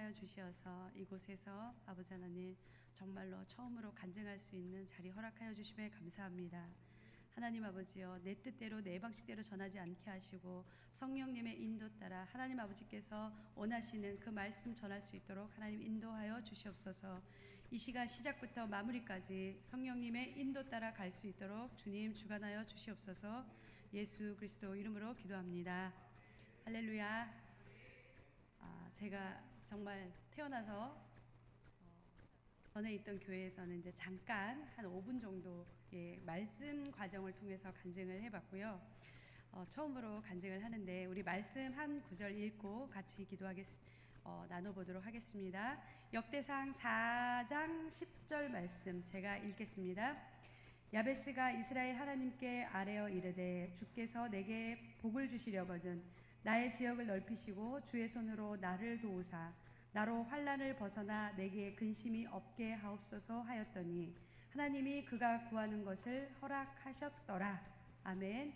허락하여 주시어서 이곳에서 아버지 하나님 정말로 처음으로 간증할 수 있는 자리 허락하여 주심에 감사합니다. 하나님 아버지여, 내 뜻대로 내 방식대로 전하지 않게 하시고 성령님의 인도 따라 하나님 아버지께서 원하시는 그 말씀 전할 수 있도록 하나님 인도하여 주시옵소서. 이 시간 시작부터 마무리까지 성령님의 인도 따라 갈 수 있도록 주님 주관하여 주시옵소서. 예수 그리스도 이름으로 기도합니다. 할렐루야. 제가 정말 태어나서 전에 있던 교회에서는 이제 잠깐 한 5분 정도의 말씀 과정을 통해서 간증을 해봤고요. 처음으로 간증을 하는데 우리 말씀 한 구절 읽고 같이 나눠보도록 하겠습니다. 역대상 4장 10절 말씀 제가 읽겠습니다. 야베스가 이스라엘 하나님께 아뢰어 이르되 주께서 내게 복을 주시려거든 나의 지역을 넓히시고 주의 손으로 나를 도우사 나로 환난을 벗어나 내게 근심이 없게 하옵소서 하였더니 하나님이 그가 구하는 것을 허락하셨더라. 아멘.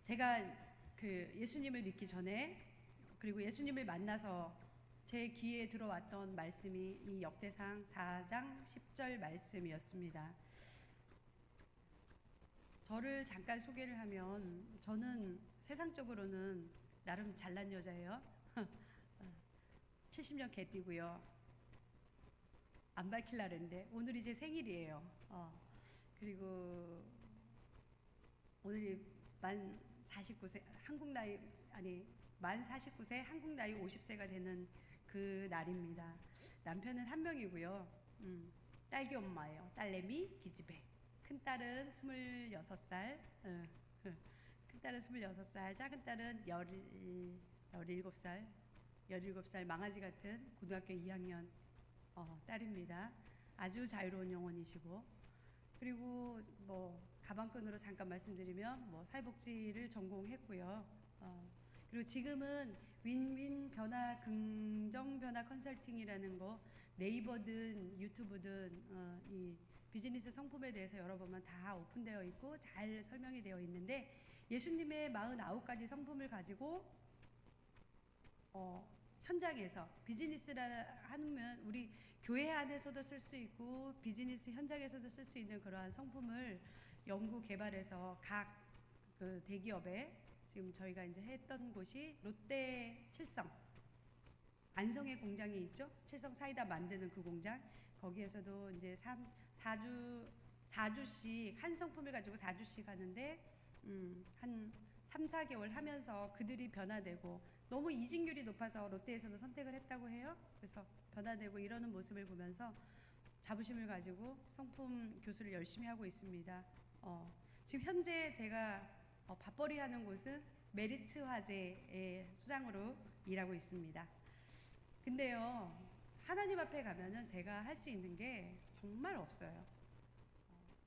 제가 예수님을 믿기 전에 그리고 예수님을 만나서 제 귀에 들어왔던 말씀이 이 역대상 4장 10절 말씀이었습니다. 저를 잠깐 소개를 하면 저는 세상적으로는 나름 잘난 여자예요. 70년 개띠고요. 안 밝힐라 그랬는데 오늘이 제 생일이에요. 그리고 오늘이 만 49세 한국 나이 만 49세 한국 나이 50세가 되는 그 날입니다. 남편은 한 명이고요. 딸기 엄마예요. 딸내미 기집애. 큰딸은 26살. 큰딸은 26살. 작은 딸은 17살 망아지 같은 고등학교 2학년 딸입니다. 아주 자유로운 영혼이시고, 그리고 가방끈으로 잠깐 말씀드리면 사회복지를 전공했고요. 그리고 지금은 윈윈 변화 긍정 변화 컨설팅이라는 거 네이버든 유튜브든 이 비즈니스 성품에 대해서 여러 번만 다 오픈되어 있고 잘 설명이 되어 있는데 예수님의 49가지 성품을 가지고 현장에서 비즈니스라 하면 우리 교회 안에서도 쓸 수 있고 비즈니스 현장에서도 쓸 수 있는 그러한 성품을 연구 개발해서 각 그 대기업에 지금 저희가 이제 했던 곳이 롯데 칠성 안성에 공장이 있죠. 칠성 사이다 만드는 그 공장, 거기에서도 이제 4주씩 한 성품을 가지고 4주씩 하는데 한 3, 4개월 하면서 그들이 변화되고 너무 이직률이 높아서 롯데에서도 선택을 했다고 해요. 그래서 변화되고 이러는 모습을 보면서 자부심을 가지고 성품 교수를 열심히 하고 있습니다. 지금 현재 제가 밥벌이 하는 곳은 메리츠 화재의 소장으로 일하고 있습니다. 근데요, 하나님 앞에 가면은 제가 할 수 있는 게 정말 없어요.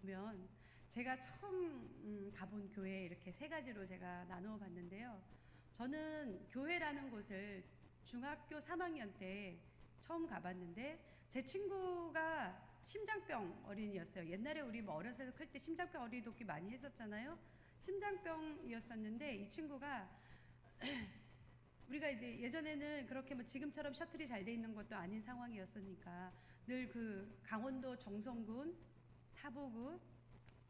보면 제가 처음 가본 교회 이렇게 세 가지로 제가 나누어 봤는데요. 저는 교회라는 곳을 중학교 3학년 때 처음 가봤는데 제 친구가 심장병 어린이였어요. 옛날에 우리 어렸을 때 클 때 심장병 어린이 돕기 많이 했었잖아요. 심장병이었었는데 이 친구가 우리가 이제 예전에는 그렇게 지금처럼 셔틀이 잘 돼 있는 것도 아닌 상황이었으니까 늘 그 강원도 정선군 사부구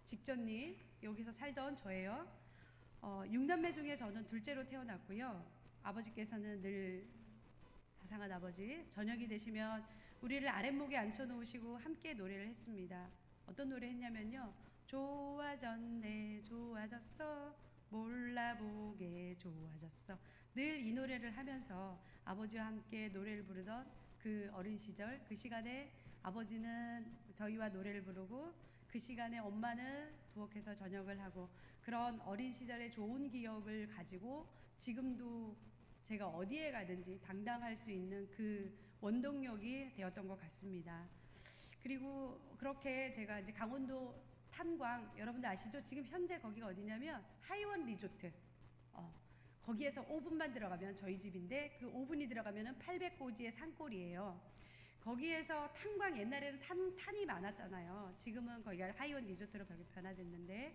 직전리 여기서 살던 저예요. 6남매 중에 저는 둘째로 태어났고요. 아버지께서는 늘 자상한 아버지, 저녁이 되시면 우리를 아랫목에 앉혀놓으시고 함께 노래를 했습니다. 어떤 노래 했냐면요. 좋아졌네 좋아졌어 몰라보게 좋아졌어. 늘 이 노래를 하면서 아버지와 함께 노래를 부르던 그 어린 시절, 그 시간에 아버지는 저희와 노래를 부르고 그 시간에 엄마는 부엌에서 저녁을 하고 그런 어린 시절의 좋은 기억을 가지고 지금도 제가 어디에 가든지 당당할 수 있는 그 원동력이 되었던 것 같습니다. 그리고 그렇게 제가 이제 강원도 탄광, 여러분들 아시죠? 지금 현재 거기가 어디냐면 하이원 리조트. 거기에서 5분만 들어가면 저희 집인데 그 5분이 들어가면은 800고지의 산골이에요. 거기에서 탄광, 옛날에는 탄이 많았잖아요. 지금은 거기가 하이원 리조트로 변화됐는데,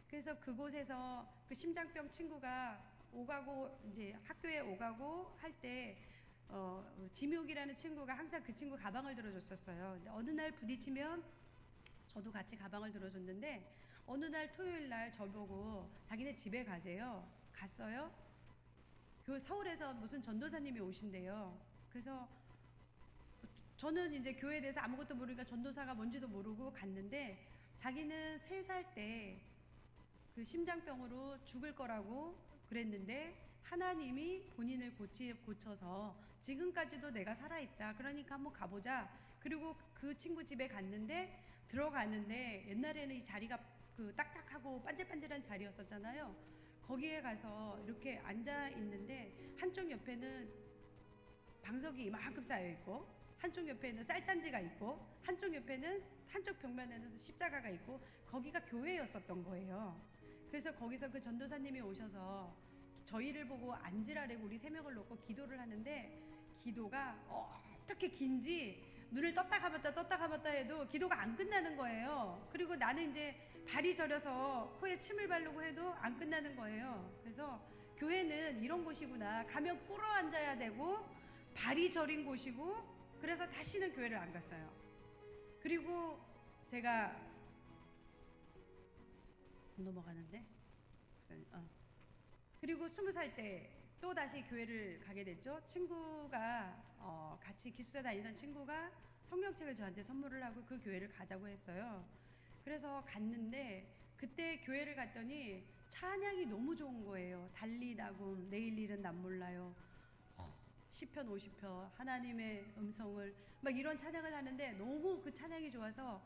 그래서 그곳에서 그 심장병 친구가 오가고 이제 학교에 오가고 할 때 지묘기라는 친구가 항상 그 친구 가방을 들어줬었어요. 근데 어느 날 부딪히면 저도 같이 가방을 들어줬는데 어느 날 토요일 날 저보고 자기네 집에 가재요. 갔어요. 서울에서 무슨 전도사님이 오신대요. 그래서 저는 이제 교회에 대해서 아무것도 모르니까 전도사가 뭔지도 모르고 갔는데 자기는 3살 때 그 심장병으로 죽을 거라고 그랬는데 하나님이 본인을 고쳐서 지금까지도 내가 살아있다. 그러니까 한번 가보자. 그리고 그 친구 집에 갔는데 들어가는데 옛날에는 이 자리가 그 딱딱하고 반질반질한 자리였었잖아요. 거기에 가서 이렇게 앉아 있는데 한쪽 옆에는 방석이 이만큼 쌓여 있고 한쪽 옆에는 쌀단지가 있고 한쪽 벽면에는 십자가가 있고 거기가 교회였었던 거예요. 그래서 거기서 그 전도사님이 오셔서 저희를 보고 앉으라고 우리 3명을 놓고 기도를 하는데 기도가 어떻게 긴지 눈을 떴다 감았다 해도 기도가 안 끝나는 거예요. 그리고 나는 이제 발이 저려서 코에 침을 바르고 해도 안 끝나는 거예요. 그래서 교회는 이런 곳이구나. 가면 꿇어 앉아야 되고 발이 저린 곳이고 그래서 다시는 교회를 안 갔어요. 그리고 제가 넘어가는데 그리고 20살 때 또 다시 교회를 가게 됐죠. 친구가 같이 기숙사 다니던 친구가 성경책을 저한테 선물을 하고 그 교회를 가자고 했어요. 그래서 갔는데 그때 교회를 갔더니 찬양이 너무 좋은 거예요. 달리다굼 내일 일은 난 몰라요. 시편 50편 하나님의 음성을 막 이런 찬양을 하는데 너무 그 찬양이 좋아서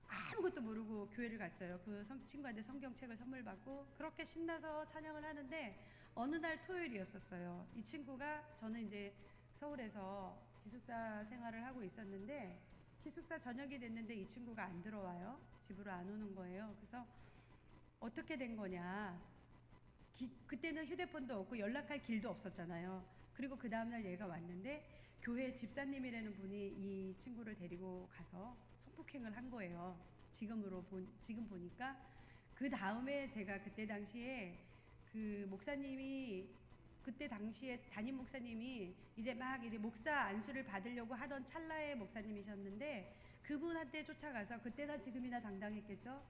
아무것도 모르고 교회를 갔어요. 그 친구한테 성경책을 선물 받고 그렇게 신나서 찬양을 하는데 어느 날 토요일이었었어요. 이 친구가 저는 이제 서울에서 기숙사 생활을 하고 있었는데 기숙사 저녁이 됐는데 이 친구가 안 들어와요. 집으로 안 오는 거예요. 그래서 어떻게 된 거냐. 그때는 휴대폰도 없고 연락할 길도 없었잖아요. 그리고 그 다음날 얘가 왔는데 교회 집사님이라는 분이 이 친구를 데리고 가서 성폭행을 한 거예요. 지금 보니까 그 다음에 제가 그때 당시에 그 목사님이 그때 당시에 담임 목사님이 이제 막 이제 목사 안수를 받으려고 하던 찰나의 목사님이셨는데 그분한테 쫓아가서 그때나 지금이나 당당했겠죠.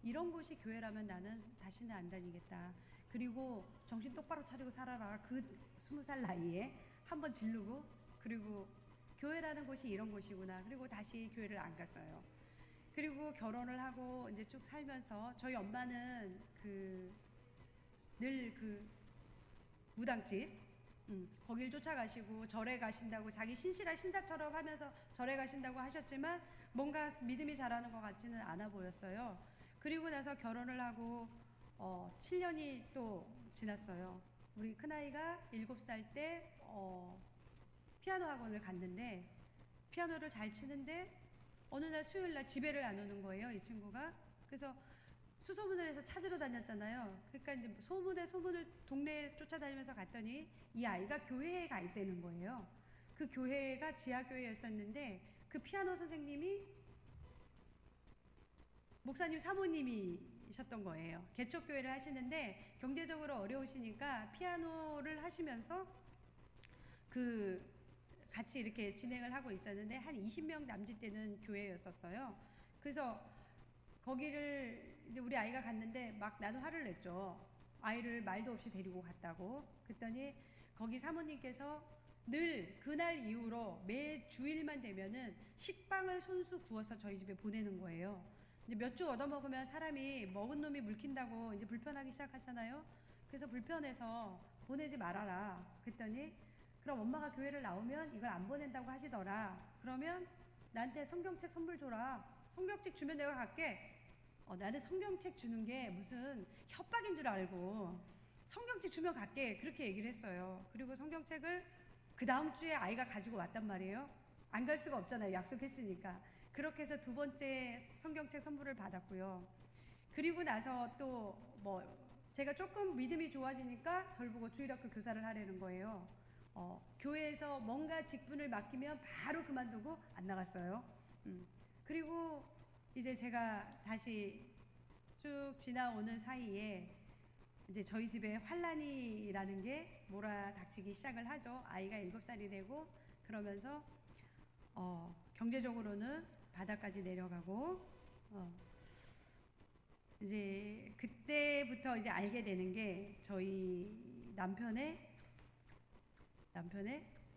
이런 곳이 교회라면 나는 다시는 안 다니겠다. 그리고 정신 똑바로 차리고 살아라. 그 20살 나이에 한번 지르고 그리고 교회라는 곳이 이런 곳이구나. 그리고 다시 교회를 안 갔어요. 그리고 결혼을 하고 이제 쭉 살면서 저희 엄마는 늘 무당집 거길 쫓아가시고 절에 가신다고 자기 신실한 신사처럼 하면서 절에 가신다고 하셨지만 뭔가 믿음이 자라는 것 같지는 않아 보였어요. 그리고 나서 결혼을 하고 7년이 또 지났어요. 우리 큰아이가 7살 때 피아노 학원을 갔는데 피아노를 잘 치는데 어느 날 수요일날 집에를 안 오는 거예요. 이 친구가. 그래서 수소문을 해서 찾으러 다녔잖아요. 그러니까 이제 소문을 동네에 쫓아다니면서 갔더니 이 아이가 교회에 가 있다는 거예요. 그 교회가 지하교회였었는데 그 피아노 선생님이 목사님 사모님이셨던 거예요. 개척교회를 하시는데 경제적으로 어려우시니까 피아노를 하시면서 같이 이렇게 진행을 하고 있었는데 한 20명 남짓 되는 교회였었어요. 그래서 거기를 이제 우리 아이가 갔는데 막 나는 화를 냈죠. 아이를 말도 없이 데리고 갔다고. 그랬더니 거기 사모님께서 늘 그날 이후로 매 주일만 되면은 식빵을 손수 구워서 저희 집에 보내는 거예요. 이제 몇 주 얻어먹으면 사람이 먹은 놈이 물킨다고 이제 불편하기 시작하잖아요. 그래서 불편해서 보내지 말아라. 그랬더니 그럼 엄마가 교회를 나오면 이걸 안 보낸다고 하시더라. 그러면 나한테 성경책 선물 줘라. 성경책 주면 내가 갈게. 나는 성경책 주는 게 무슨 협박인 줄 알고 성경책 주면 갈게. 그렇게 얘기를 했어요. 그리고 성경책을 그 다음 주에 아이가 가지고 왔단 말이에요. 안 갈 수가 없잖아요. 약속했으니까. 그렇게 해서 2번째 성경책 선물을 받았고요. 그리고 나서 또 제가 조금 믿음이 좋아지니까 저를 보고 주일학교 교사를 하려는 거예요. 교회에서 뭔가 직분을 맡기면 바로 그만두고 안 나갔어요. 그리고 이제 제가 다시 쭉 지나오는 사이에 이제 저희 집에 환란이라는 게 몰아닥치기 시작을 하죠. 아이가 7살이 되고 그러면서 경제적으로는 바닥까지 내려가고 이제 그때부터 이제 알게 되는 게 저희 남편의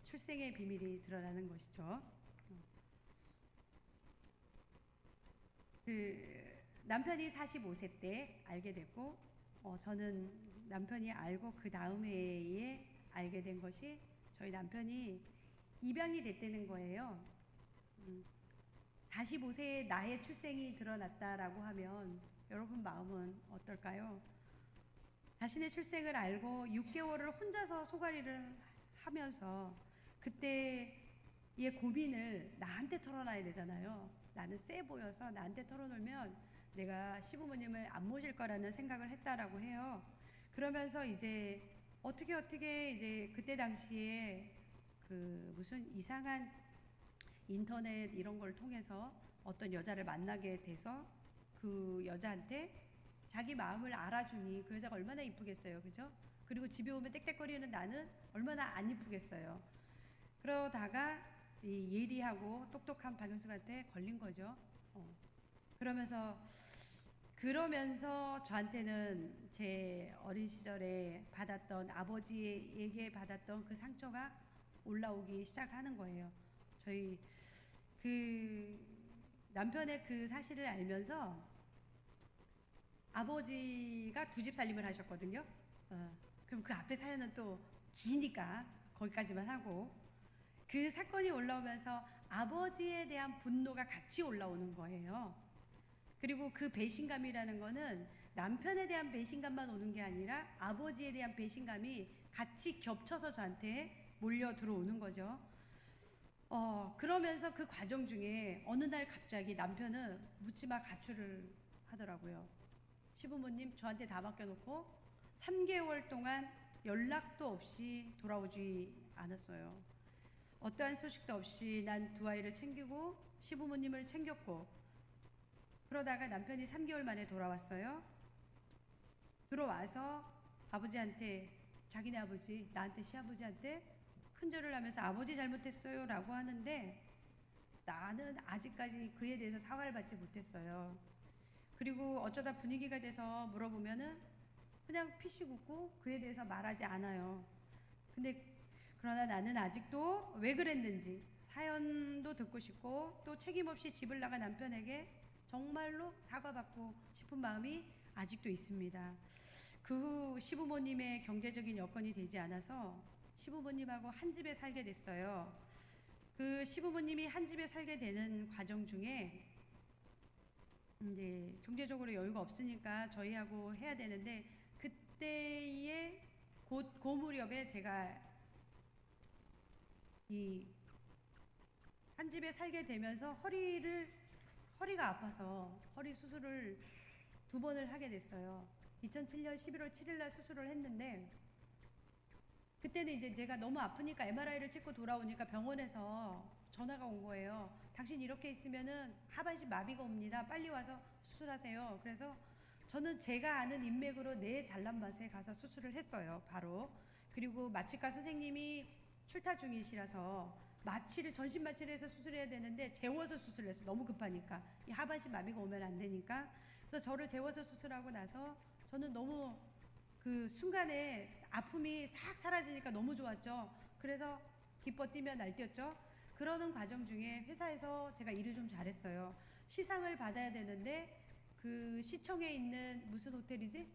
출생의 비밀이 드러나는 것이죠. 그 남편이 45세 때 알게 됐고 저는 남편이 알고 그 다음 해에 알게 된 것이 저희 남편이 입양이 됐다는 거예요. 45세에 나의 출생이 드러났다라고 하면 여러분 마음은 어떨까요? 자신의 출생을 알고 6개월을 혼자서 소가리를 하면서 그때의 고민을 나한테 털어놔야 되잖아요. 나는 쎄 보여서 나한테 털어놓으면 내가 시부모님을 안 모실 거라는 생각을 했다라고 해요. 그러면서 이제 어떻게 이제 그때 당시에 그 무슨 이상한 인터넷 이런 걸 통해서 어떤 여자를 만나게 돼서 그 여자한테 자기 마음을 알아주니 그 여자가 얼마나 이쁘겠어요, 그죠? 그리고 집에 오면 떽떽거리는 나는 얼마나 안 이쁘겠어요. 그러다가 이 예리하고 똑똑한 박윤숙한테 걸린 거죠. 그러면서 저한테는 제 어린 시절에 받았던 아버지에게 받았던 그 상처가 올라오기 시작하는 거예요. 저희 그 남편의 그 사실을 알면서 아버지가 2집 살림을 하셨거든요. 그럼 그 앞에 사연은 또 기니까 거기까지만 하고 그 사건이 올라오면서 아버지에 대한 분노가 같이 올라오는 거예요. 그리고 그 배신감이라는 거는 남편에 대한 배신감만 오는 게 아니라 아버지에 대한 배신감이 같이 겹쳐서 저한테 몰려 들어오는 거죠. 그러면서 그 과정 중에 어느 날 갑자기 남편은 묻지마 가출을 하더라고요. 시부모님 저한테 다 맡겨놓고 3개월 동안 연락도 없이 돌아오지 않았어요. 어떠한 소식도 없이 난 2아이를 챙기고 시부모님을 챙겼고 그러다가 남편이 3개월 만에 돌아왔어요. 들어와서 아버지한테 자기네 아버지 나한테 시아버지한테 큰절을 하면서 아버지 잘못했어요 라고 하는데 나는 아직까지 그에 대해서 사과를 받지 못했어요. 그리고 어쩌다 분위기가 돼서 물어보면은 그냥 피식 웃고 그에 대해서 말하지 않아요. 그러나 나는 아직도 왜 그랬는지 사연도 듣고 싶고 또 책임없이 집을 나간 남편에게 정말로 사과받고 싶은 마음이 아직도 있습니다. 그 후 시부모님의 경제적인 여건이 되지 않아서 시부모님하고 한 집에 살게 됐어요. 그 시부모님이 한 집에 살게 되는 과정 중에 이제 경제적으로 여유가 없으니까 저희하고 해야 되는데 그때의 그 무렵에 제가 이 한 집에 살게 되면서 허리가 아파서 허리 수술을 2번을 하게 됐어요. 2007년 11월 7일 날 수술을 했는데 그때는 이제 제가 너무 아프니까 MRI를 찍고 돌아오니까 병원에서 전화가 온 거예요. 당신 이렇게 있으면은 하반신 마비가 옵니다. 빨리 와서 수술하세요. 그래서 저는 제가 아는 인맥으로 내 잘난 맛에 가서 수술을 했어요. 바로. 그리고 마취과 선생님이 출타 중이시라서 전신 마취를 해서 수술해야 되는데 재워서 수술을 했어요. 너무 급하니까. 이 하반신 마비가 오면 안 되니까. 그래서 저를 재워서 수술하고 나서 저는 너무 그 순간에 아픔이 싹 사라지니까 너무 좋았죠. 그래서 기뻐 뛰며 날뛰었죠. 그러는 과정 중에 회사에서 제가 일을 좀 잘했어요. 시상을 받아야 되는데 그 시청에 있는 무슨 호텔이지?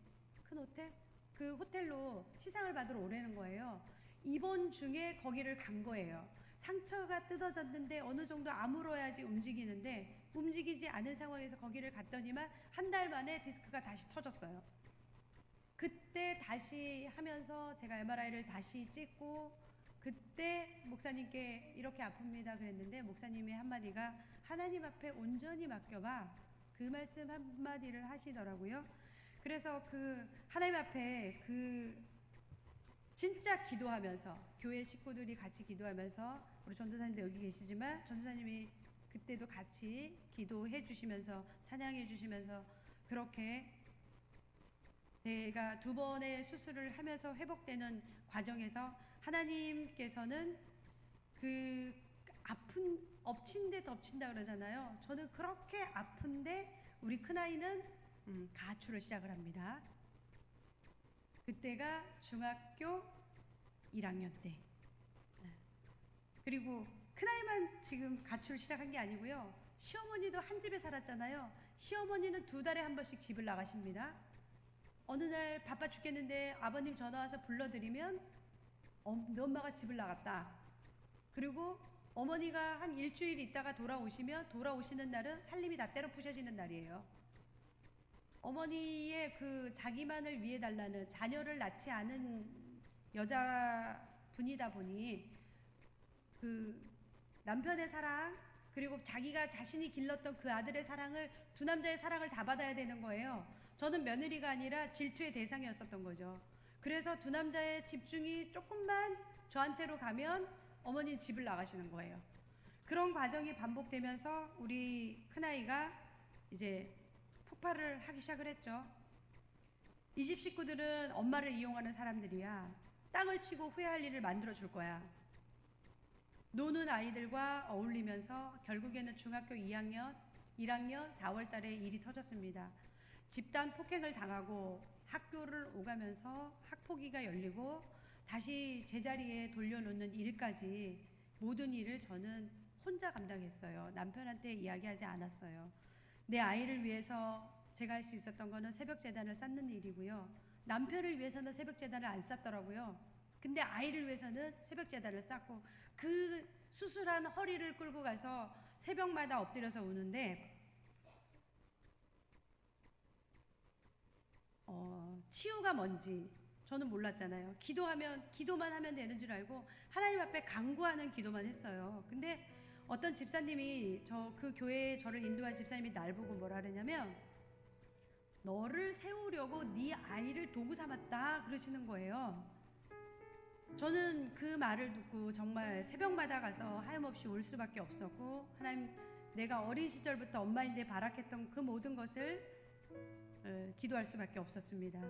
큰 호텔? 그 호텔로 시상을 받으러 오라는 거예요. 입원 중에 거기를 간 거예요. 상처가 뜯어졌는데 어느 정도 아물어야지 움직이는데 움직이지 않은 상황에서 거기를 갔더니만 한 달 만에 디스크가 다시 터졌어요. 그때 다시 하면서 제가 MRI를 다시 찍고 그때 목사님께 이렇게 아픕니다 그랬는데 목사님의 한마디가 하나님 앞에 온전히 맡겨봐, 그 말씀 한마디를 하시더라고요. 그래서 그 하나님 앞에 그 진짜 기도하면서 교회 식구들이 같이 기도하면서 우리 전도사님도 여기 계시지만 전도사님이 그때도 같이 기도해 주시면서 찬양해 주시면서 그렇게 제가 2번의 수술을 하면서 회복되는 과정에서 하나님께서는 그 아픈 엎친 데 덮친다 그러잖아요. 저는 그렇게 아픈데 우리 큰아이는 가출을 시작을 합니다. 그때가 중학교 1학년 때. 그리고 큰아이만 지금 가출을 시작한 게 아니고요. 시어머니도 한 집에 살았잖아요. 시어머니는 2달에 한 번씩 집을 나가십니다. 어느 날 바빠 죽겠는데 아버님 전화 와서 불러드리면 너 엄마가 집을 나갔다. 그리고 어머니가 한 일주일 있다가 돌아오시는 날은 살림이 다 때려 부셔지는 날이에요. 어머니의 그 자기만을 위해 달라는, 자녀를 낳지 않은 여자분이다 보니 그 남편의 사랑, 그리고 자기가 자신이 길렀던 그 아들의 사랑을, 두 남자의 사랑을 다 받아야 되는 거예요. 저는 며느리가 아니라 질투의 대상이었었던 거죠. 그래서 두 남자의 집중이 조금만 저한테로 가면 어머니는 집을 나가시는 거예요. 그런 과정이 반복되면서 우리 큰아이가 이제 폭발을 하기 시작을 했죠. 이 집 식구들은 엄마를 이용하는 사람들이야. 땅을 치고 후회할 일을 만들어 줄 거야. 노는 아이들과 어울리면서 결국에는 중학교 2학년, 1학년 4월 달에 일이 터졌습니다. 집단 폭행을 당하고 학교를 오가면서 학폭위가 열리고 다시 제자리에 돌려놓는 일까지 모든 일을 저는 혼자 감당했어요. 남편한테 이야기하지 않았어요. 내 아이를 위해서 제가 할 수 있었던 거는 새벽재단을 쌓는 일이고요. 남편을 위해서는 새벽재단을 안 쌓더라고요. 근데 아이를 위해서는 새벽재단을 쌓고, 그 수술한 허리를 끌고 가서 새벽마다 엎드려서 우는데 치유가 뭔지 저는 몰랐잖아요. 기도만 하면 되는 줄 알고 하나님 앞에 간구하는 기도만 했어요. 근데 어떤 집사님이, 그 교회에 저를 인도한 집사님이 날 보고 뭐라 그러냐면, 너를 세우려고 네 아이를 도구 삼았다 그러시는 거예요. 저는 그 말을 듣고 정말 새벽마다 가서 하염없이 울 수밖에 없었고, 하나님, 내가 어린 시절부터 엄마인데 바락했던 그 모든 것을 기도할 수밖에 없었습니다.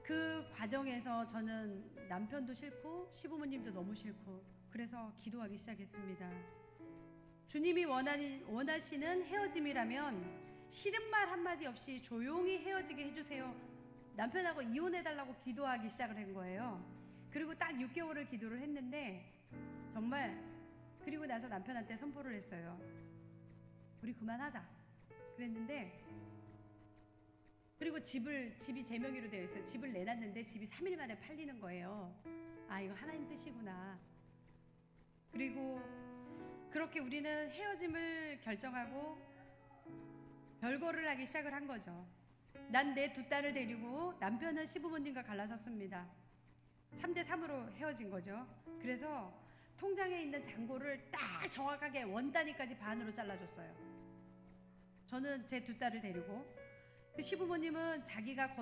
그 과정에서 저는 남편도 싫고 시부모님도 너무 싫고, 그래서 기도하기 시작했습니다. 주님이 원하시는 헤어짐이라면 싫은 말 한마디 없이 조용히 헤어지게 해주세요. 남편하고 이혼해달라고 기도하기 시작을 한 거예요. 그리고 딱 6개월을 기도를 했는데, 정말, 그리고 나서 남편한테 선포를 했어요. 우리 그만하자 그랬는데, 그리고 집이 제 명의로 되어 있어요. 집을 내놨는데 집이 3일 만에 팔리는 거예요. 아, 이거 하나님 뜻이구나. 그리고 그렇게 우리는 헤어짐을 결정하고 별거를 하기 시작을 한 거죠. 난 내 2딸을 데리고, 남편은 시부모님과 갈라섰습니다. 3대3으로 헤어진 거죠. 그래서 통장에 있는 잔고를 딱 정확하게 원단위까지 반으로 잘라줬어요. 저는 제 2딸을 데리고, 그 시부모님은 자기가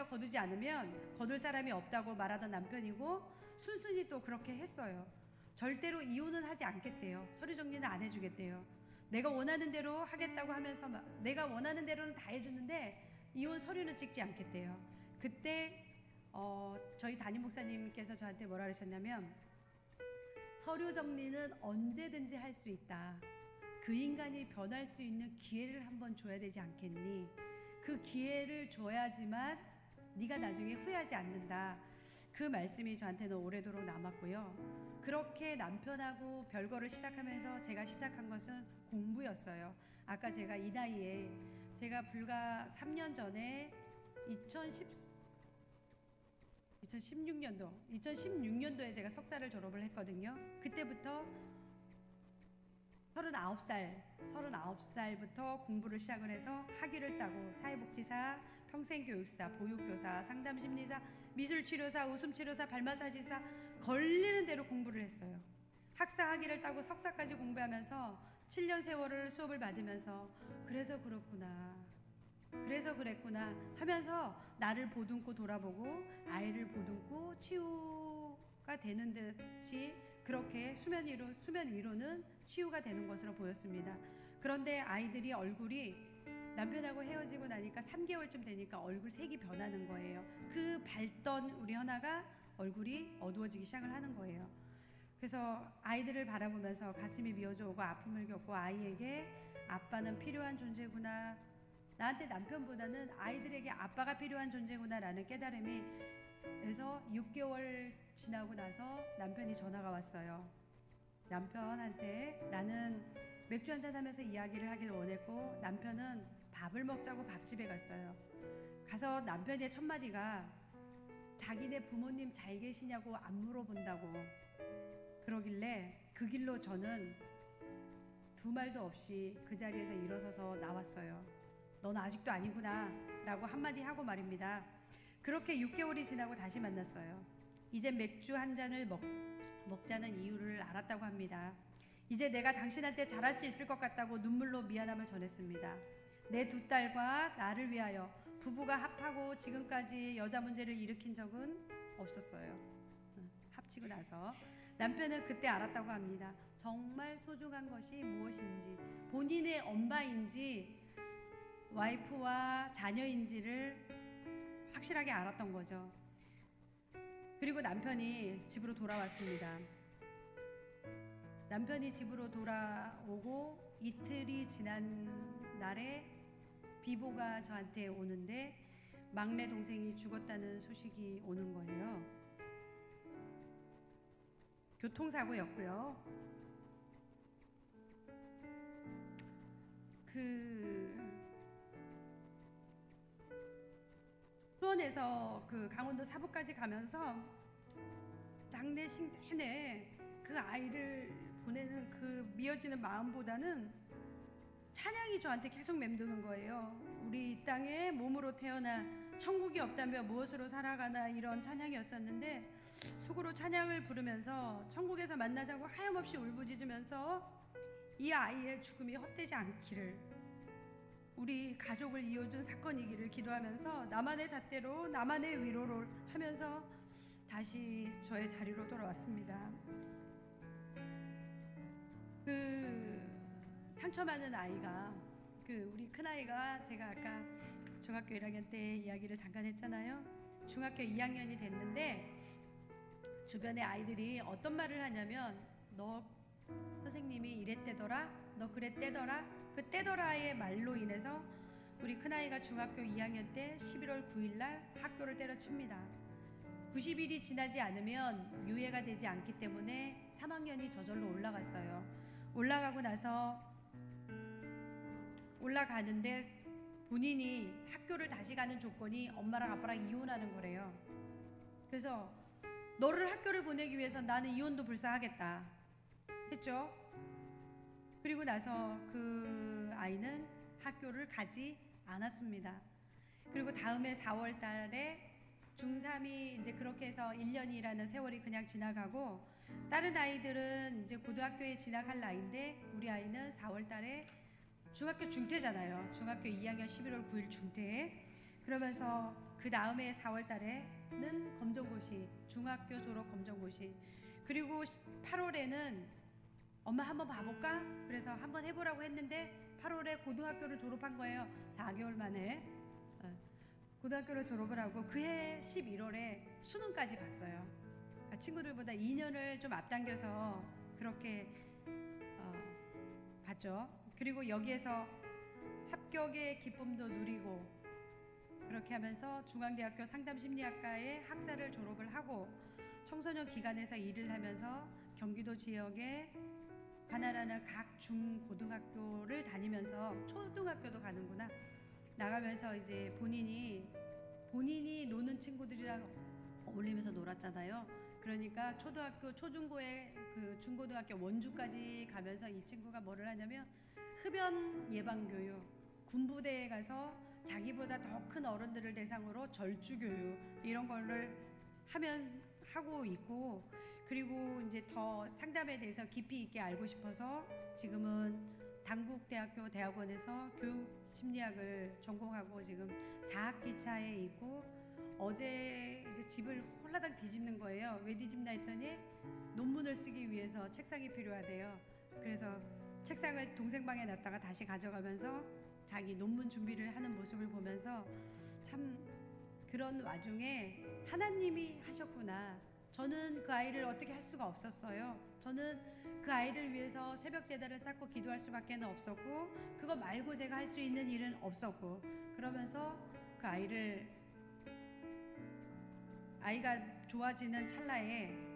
거두지 않으면 거둘 사람이 없다고 말하던 남편이고, 순순히 또 그렇게 했어요. 절대로 이혼은 하지 않겠대요. 서류 정리는 안 해주겠대요. 내가 원하는 대로 하겠다고 하면서 내가 원하는 대로는 다 해주는데 이혼 서류는 찍지 않겠대요. 그때 저희 담임 목사님께서 저한테 뭐라 그러셨냐면, 서류 정리는 언제든지 할 수 있다. 그 인간이 변할 수 있는 기회를 한번 줘야 되지 않겠니? 그 기회를 줘야지만 네가 나중에 후회하지 않는다. 그 말씀이 저한테는 오래도록 남았고요. 그렇게 남편하고 별거를 시작하면서 제가 시작한 것은 공부였어요. 아까 제가 이 나이에, 제가 불과 3년 전에 2016년도에 제가 석사를 졸업을 했거든요. 그때부터 39살부터 공부를 시작을 해서 학위를 따고 사회복지사, 평생교육사, 보육교사, 상담심리사, 미술치료사, 웃음치료사, 발마사지사, 걸리는 대로 공부를 했어요. 학사 학위를 따고 석사까지 공부하면서 7년 세월을 수업을 받으면서 그래서 그랬구나 하면서 나를 보듬고 돌아보고 아이를 보듬고 치유가 되는 듯이, 그렇게 수면 위로는 치유가 되는 것으로 보였습니다. 그런데 아이들이 얼굴이 남편하고 헤어지고 나니까 3개월쯤 되니까 얼굴 색이 변하는 거예요. 그 밝던 우리 현아가 얼굴이 어두워지기 시작을 하는 거예요. 그래서 아이들을 바라보면서 가슴이 미어져 오고 아픔을 겪고 아이에게 아빠는 필요한 존재구나, 나한테 남편보다는 아이들에게 아빠가 필요한 존재구나 라는 깨달음이 에서 6개월 지나고 나서 남편이 전화가 왔어요. 남편한테 나는 맥주 한잔 하면서 이야기를 하길 원했고, 남편은 밥을 먹자고 밥집에 갔어요. 가서 남편의 첫 마디가 자기네 부모님 잘 계시냐고 안 물어본다고 그러길래 그 길로 저는 두 말도 없이 그 자리에서 일어서서 나왔어요. 넌 아직도 아니구나 라고 한마디 하고 말입니다. 그렇게 6개월이 지나고 다시 만났어요. 이제 맥주 한 잔을 먹자는 이유를 알았다고 합니다. 이제 내가 당신한테 잘할 수 있을 것 같다고 눈물로 미안함을 전했습니다. 내 두 딸과 나를 위하여 부부가 합하고 지금까지 여자 문제를 일으킨 적은 없었어요. 합치고 나서 남편은 그때 알았다고 합니다. 정말 소중한 것이 무엇인지, 본인의 엄마인지 와이프와 자녀인지를 확실하게 알았던 거죠. 그리고 남편이 집으로 돌아왔습니다. 남편이 집으로 돌아오고 이틀이 지난 날에 비보가 저한테 오는데 막내 동생이 죽었다는 소식이 오는 거예요. 교통사고였고요. 수원에서 강원도 사부까지 가면서 장례식 내내 그 아이를 보내는 그 미어지는 마음보다는 찬양이 저한테 계속 맴도는 거예요. 우리 이 땅에 몸으로 태어나 천국이 없다면 무엇으로 살아가나, 이런 찬양이었었는데 속으로 찬양을 부르면서 천국에서 만나자고 하염없이 울부짖으면서 이 아이의 죽음이 헛되지 않기를, 우리 가족을 이어준 사건이기를 기도하면서 나만의 잣대로 나만의 위로를 하면서 다시 저의 자리로 돌아왔습니다. 상처 많은 아이가, 우리 큰아이가 제가 아까 중학교 1학년 때 이야기를 잠깐 했잖아요. 중학교 2학년이 됐는데 주변의 아이들이 어떤 말을 하냐면, 너 선생님이 이랬대더라, 너 그랬대더라, 그 떼더라의 말로 인해서 우리 큰아이가 중학교 2학년 때 11월 9일 날 학교를 때려칩니다. 90일이 지나지 않으면 유예가 되지 않기 때문에 3학년이 저절로 올라갔어요. 올라가고 나서 올라가는데 본인이 학교를 다시 가는 조건이 엄마랑 아빠랑 이혼하는 거래요. 그래서 너를 학교를 보내기 위해서 나는 이혼도 불사하겠다 했죠. 그리고 나서 그 아이는 학교를 가지 않았습니다. 그리고 다음에 4월 달에 중3이 이제 그렇게 해서 1년이라는 세월이 그냥 지나가고, 다른 아이들은 이제 고등학교에 진학할 나이인데 우리 아이는 4월 달에 중학교 중퇴잖아요. 중학교 2학년 11월 9일 중퇴. 그러면서 그 다음에 4월 달에는 검정고시, 중학교 졸업 검정고시. 그리고 8월에는 엄마 한번 봐볼까? 그래서 한번 해보라고 했는데 8월에 고등학교를 졸업한 거예요. 4개월 만에 고등학교를 졸업을 하고 그해 11월에 수능까지 봤어요. 그러니까 친구들보다 2년을 좀 앞당겨서 그렇게 봤죠. 그리고 여기에서 합격의 기쁨도 누리고 그렇게 하면서 중앙대학교 상담심리학과의 학사를 졸업을 하고 청소년 기관에서 일을 하면서 경기도 지역에 관할하는 각 중고등학교를 다니면서 초등학교도 가는구나 나가면서 이제 본인이 노는 친구들이랑 어울리면서 놀았잖아요. 그러니까 초등학교 초중고에 중고등학교 원주까지 가면서 이 친구가 뭐를 하냐면 흡연 예방 교육, 군부대에 가서 자기보다 더 큰 어른들을 대상으로 절주 교육 이런 거를 하고 있고, 그리고 이제 더 상담에 대해서 깊이 있게 알고 싶어서 지금은 당국대학교 대학원에서 교육심리학을 전공하고 지금 4학기 차에 있고, 어제 이제 집을 홀라당 뒤집는 거예요. 왜 뒤집나 했더니 논문을 쓰기 위해서 책상이 필요하대요. 그래서 책상을 동생 방에 놨다가 다시 가져가면서 1층에 그 책상을 옮겨놓고 2층에 자기 논문 준비를 하는 모습을 보면서 참 그런 와중에 하나님이 하셨구나. 저는 그 아이를 어떻게 할 수가 없었어요. 저는 그 아이를 위해서 새벽 제단을 쌓고 기도할 수밖에 없었고, 그거 말고 제가 할 수 있는 일은 없었고, 그러면서 그 아이가 좋아지는 찰나에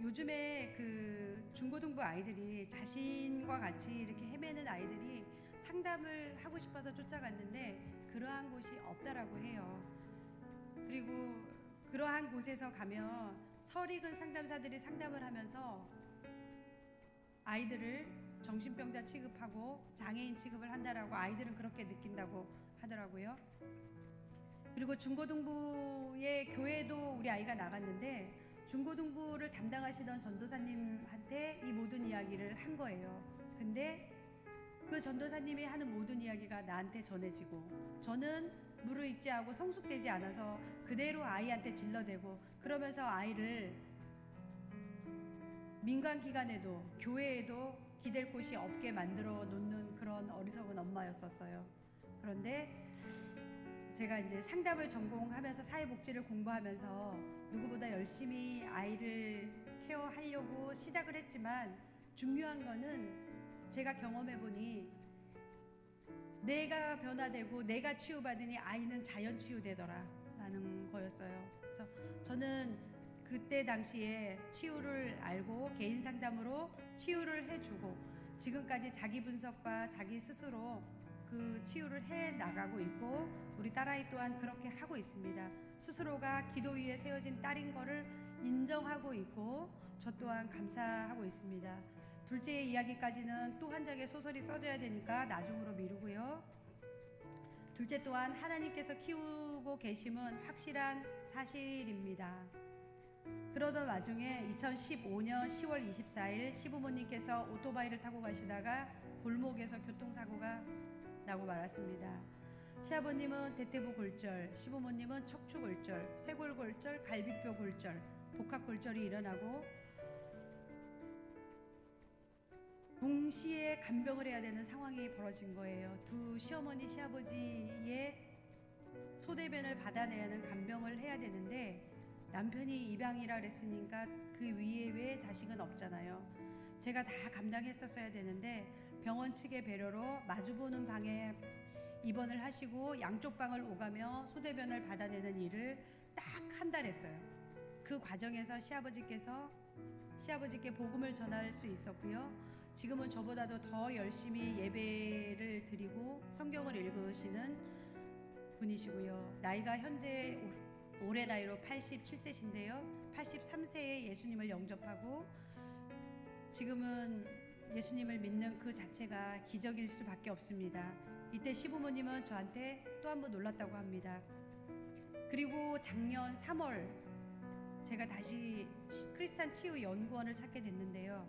요즘에 그 중고등부 아이들이 자신과 같이 이렇게 헤매는 아이들이 상담을 하고 싶어서 쫓아갔는데 그러한 곳이 없다라고 해요. 그리고 그러한 곳에서 가면 설익은 상담사들이 상담을 하면서 아이들을 정신병자 취급하고 장애인 취급을 한다라고 아이들은 그렇게 느낀다고 하더라고요. 그리고 중고등부의 교회도 우리 아이가 나갔는데 중고등부를 담당하시던 전도사님한테 이 모든 이야기를 한 거예요. 근데 그 전도사님이 하는 모든 이야기가 나한테 전해지고, 저는 무르익지하고 성숙되지 않아서 그대로 아이한테 질러대고, 그러면서 아이를 민간기관에도 교회에도 기댈 곳이 없게 만들어 놓는 그런 어리석은 엄마였었어요. 그런데 제가 이제 상담을 전공하면서 사회복지를 공부하면서 누구보다 열심히 아이를 케어하려고 시작을 했지만, 중요한 거는 제가 경험해보니 내가 변화되고 내가 치유받으니 아이는 자연 치유되더라 라는 거였어요. 그래서 저는 그때 당시에 치유를 알고 개인 상담으로 치유를 해주고, 지금까지 자기 분석과 자기 스스로 그 치유를 해 나가고 있고, 우리 딸아이 또한 그렇게 하고 있습니다. 스스로가 기도 위에 세워진 딸인 거를 인정하고 있고, 저 또한 감사하고 있습니다. 둘째의 이야기까지는 또 한 장의 소설이 써져야 되니까 나중으로 미루고요. 둘째 또한 하나님께서 키우고 계심은 확실한 사실입니다. 그러던 와중에 2015년 10월 24일 시부모님께서 오토바이를 타고 가시다가 골목에서 교통사고가 나고 말았습니다. 시아버님은 대퇴부 골절, 시부모님은 척추 골절, 쇄골 골절, 갈비뼈 골절, 복합 골절이 일어나고 동시에 간병을 해야 되는 상황이 벌어진 거예요. 두 시어머니 시아버지의 소대변을 받아내야 하는 간병을 해야 되는데, 남편이 입양이라 그랬으니까 그 위에 왜 자식은 없잖아요. 제가 다 감당했었어야 되는데 병원 측의 배려로 마주보는 방에 입원을 하시고 양쪽 방을 오가며 소대변을 받아내는 일을 딱 한 달 했어요. 그 과정에서 시아버지께 복음을 전할 수 있었고요. 지금은 저보다도 더 열심히 예배를 드리고 성경을 읽으시는 분이시고요. 나이가 현재 올해 나이로 87세신데요. 83세에 예수님을 영접하고 지금은 예수님을 믿는 그 자체가 기적일 수밖에 없습니다. 이때 시부모님은 저한테 또 한 번 놀랐다고 합니다. 그리고 작년 3월 제가 다시 크리스찬 치유 연구원을 찾게 됐는데요.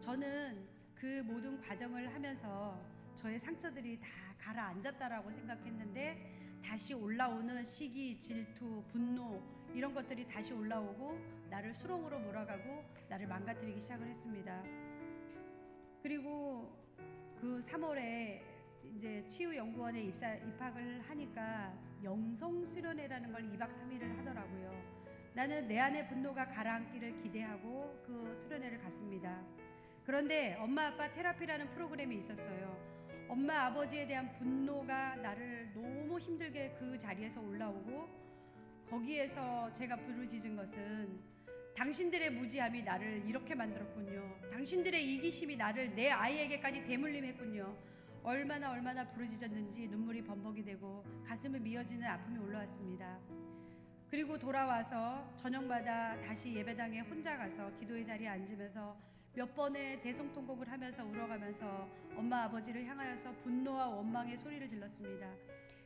저는 그 모든 과정을 하면서 저의 상처들이 다 가라앉았다라고 생각했는데, 다시 올라오는 시기, 질투, 분노 이런 것들이 다시 올라오고 나를 수렁으로 몰아가고 나를 망가뜨리기 시작을 했습니다. 그리고 그 3월에 이제 치유연구원에 입학을 하니까 영성수련회라는 걸 2박 3일을 하더라고요. 나는 내 안의 분노가 가라앉기를 기대하고 그 수련회를 갔습니다. 그런데 엄마 아빠 테라피라는 프로그램이 있었어요. 엄마 아버지에 대한 분노가 나를 너무 힘들게 그 자리에서 올라오고, 거기에서 제가 부르짖은 것은 당신들의 무지함이 나를 이렇게 만들었군요. 당신들의 이기심이 나를 내 아이에게까지 대물림했군요. 얼마나 부르짖었는지 눈물이 범벅이 되고 가슴을 미어지는 아픔이 올라왔습니다. 그리고 돌아와서 저녁마다 다시 예배당에 혼자 가서 기도의 자리에 앉으면서 몇 번의 대성통곡을 하면서 울어가면서 엄마 아버지를 향하여서 분노와 원망의 소리를 질렀습니다.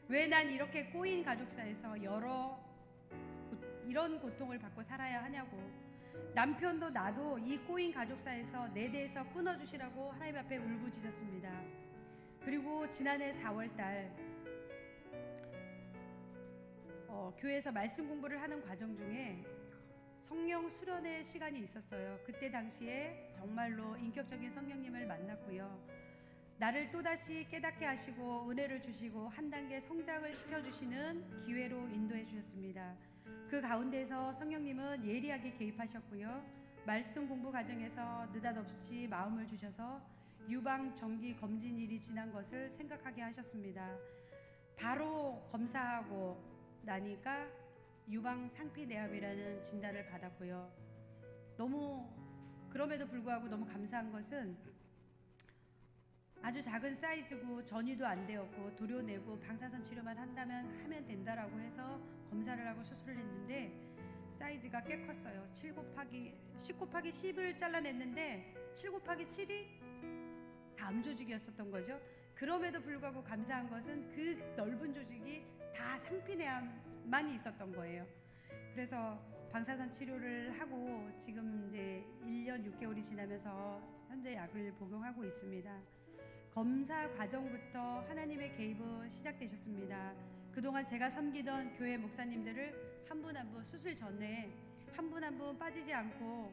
왜 난 이렇게 꼬인 가족사에서 이런 고통을 받고 살아야 하냐고, 남편도 나도 이 꼬인 가족사에서 내 대해서 끊어주시라고 하나님 앞에 울부짖었습니다. 그리고 지난해 4월달 교회에서 말씀 공부를 하는 과정 중에 성령 수련의 시간이 있었어요. 그때 당시에 정말로 인격적인 성령님을 만났고요. 나를 또다시 깨닫게 하시고 은혜를 주시고 한 단계 성장을 시켜주시는 기회로 인도해 주셨습니다. 그 가운데서 성령님은 예리하게 개입하셨고요. 말씀 공부 과정에서 느닷없이 마음을 주셔서 유방 정기 검진일이 지난 것을 생각하게 하셨습니다. 바로 검사하고 나니까 유방 상피내암이라는 진단을 받았고요. 그럼에도 불구하고 너무 감사한 것은 아주 작은 사이즈고 전이도 안 되었고 도려내고 방사선 치료만 하면 된다라고 해서 검사를 하고 수술을 했는데 사이즈가 꽤 컸어요. 10 곱하기 10을 잘라냈는데 7 곱하기 7이 다 암 조직이었었던 거죠. 그럼에도 불구하고 감사한 것은 그 넓은 조직이 다 상피내암만 있었던 거예요. 그래서 방사선 치료를 하고 지금 이제 1년 6개월이 지나면서 현재 약을 복용하고 있습니다. 검사 과정부터 하나님의 개입은 시작되셨습니다. 그동안 제가 섬기던 교회 목사님들을 한 분 한 분 수술 전에 한 분 한 분 빠지지 않고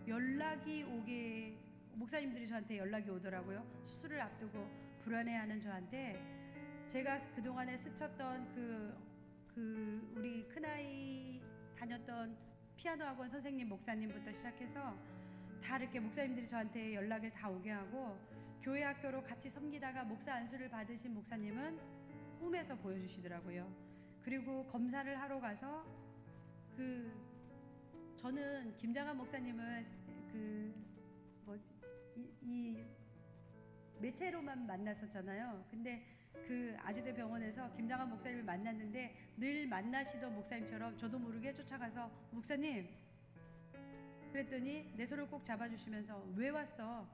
연락이 오게 목사님들이 저한테 연락이 오더라고요. 수술을 앞두고 불안해하는 저한테 제가 그동안에 스쳤던 우리 큰아이 다녔던 피아노 학원 선생님 목사님부터 시작해서 다 이렇게 목사님들이 저한테 연락을 다 오게 하고 교회 학교로 같이 섬기다가 목사 안수를 받으신 목사님은 꿈에서 보여주시더라고요. 그리고 검사를 하러 가서 저는 김장한 목사님을 이 매체로만 만났었잖아요. 근데 그 아주대 병원에서 김장한 목사님을 만났는데 늘 만나시던 목사님처럼 저도 모르게 쫓아가서 목사님 그랬더니 내 손을 꼭 잡아주시면서 왜 왔어?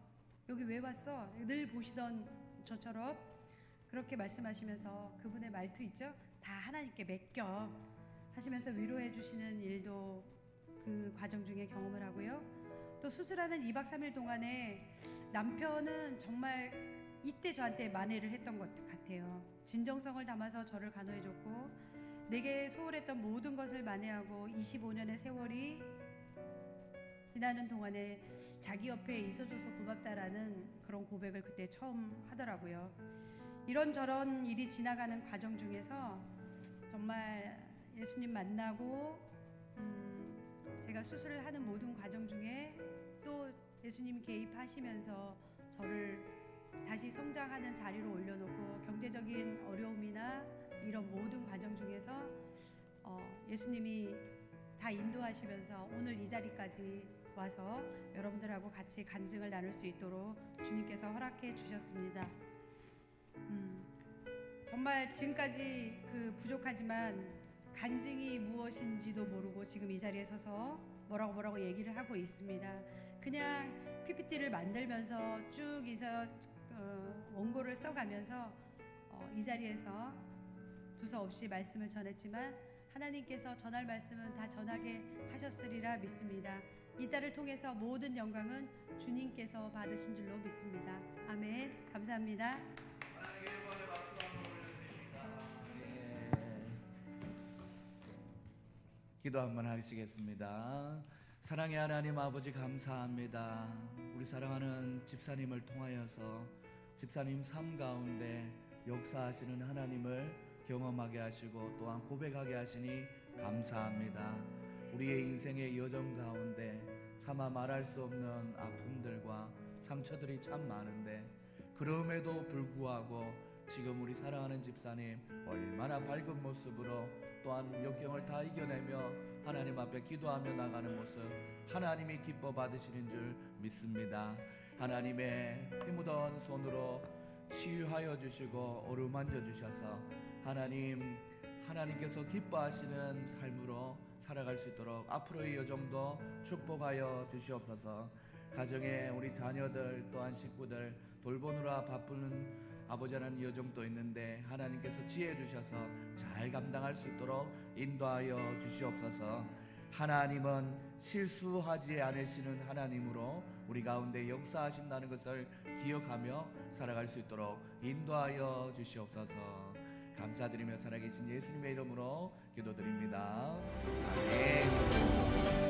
여기 왜 왔어? 늘 보시던 저처럼 그렇게 말씀하시면서 그분의 말투 있죠? 다 하나님께 맡겨 하시면서 위로해 주시는 일도 그 과정 중에 경험을 하고요. 또 수술하는 2박 3일 동안에 남편은 정말 이때 저한테 만회를 했던 것 같아요. 진정성을 담아서 저를 간호해 줬고 내게 소홀했던 모든 것을 만회하고 25년의 세월이 지나는 동안에 자기 옆에 있어줘서 고맙다라는 그런 고백을 그때 처음 하더라고요. 이런저런 일이 지나가는 과정 중에서 정말 예수님 만나고 제가 수술을 하는 모든 과정 중에 또 예수님 개입하시면서 저를 다시 성장하는 자리로 올려놓고 경제적인 어려움이나 이런 모든 과정 중에서 예수님이 다 인도하시면서 오늘 이 자리까지 와서 여러분들하고 같이 간증을 나눌 수 있도록 주님께서 허락해 주셨습니다. 정말 지금까지 부족하지만 간증이 무엇인지도 모르고 지금 이 자리에 서서 뭐라고 얘기를 하고 있습니다. 그냥 PPT를 만들면서 쭉 원고를 써가면서 이 자리에서 두서없이 말씀을 전했지만 하나님께서 전할 말씀은 다 전하게 하셨으리라 믿습니다. 이 딸을 통해서 모든 영광은 주님께서 받으신 줄로 믿습니다. 아멘. 감사합니다. 기도 한번 하시겠습니다. 사랑의 하나님 아버지 감사합니다. 우리 사랑하는 집사님을 통하여서 집사님 삶 가운데 역사하시는 하나님을 경험하게 하시고 또한 고백하게 하시니 감사합니다. 우리의 인생의 여정 가운데 차마 말할 수 없는 아픔들과 상처들이 참 많은데 그럼에도 불구하고 지금 우리 사랑하는 집사님 얼마나 밝은 모습으로 또한 역경을 다 이겨내며 하나님 앞에 기도하며 나가는 모습 하나님이 기뻐 받으시는 줄 믿습니다. 하나님의 힘묻은 손으로 치유하여 주시고 어루만져 주셔서 하나님께서 기뻐하시는 삶으로 살아갈 수 있도록 앞으로의 여정도 축복하여 주시옵소서. 가정에 우리 자녀들 또한 식구들 돌보느라 바쁘는 아버지라는 여정도 있는데 하나님께서 지혜 주셔서 잘 감당할 수 있도록 인도하여 주시옵소서. 하나님은 실수하지 않으시는 하나님으로 우리 가운데 역사하신다는 것을 기억하며 살아갈 수 있도록 인도하여 주시옵소서. 감사드리며 살아계신 예수님의 이름으로 기도드립니다. 아멘.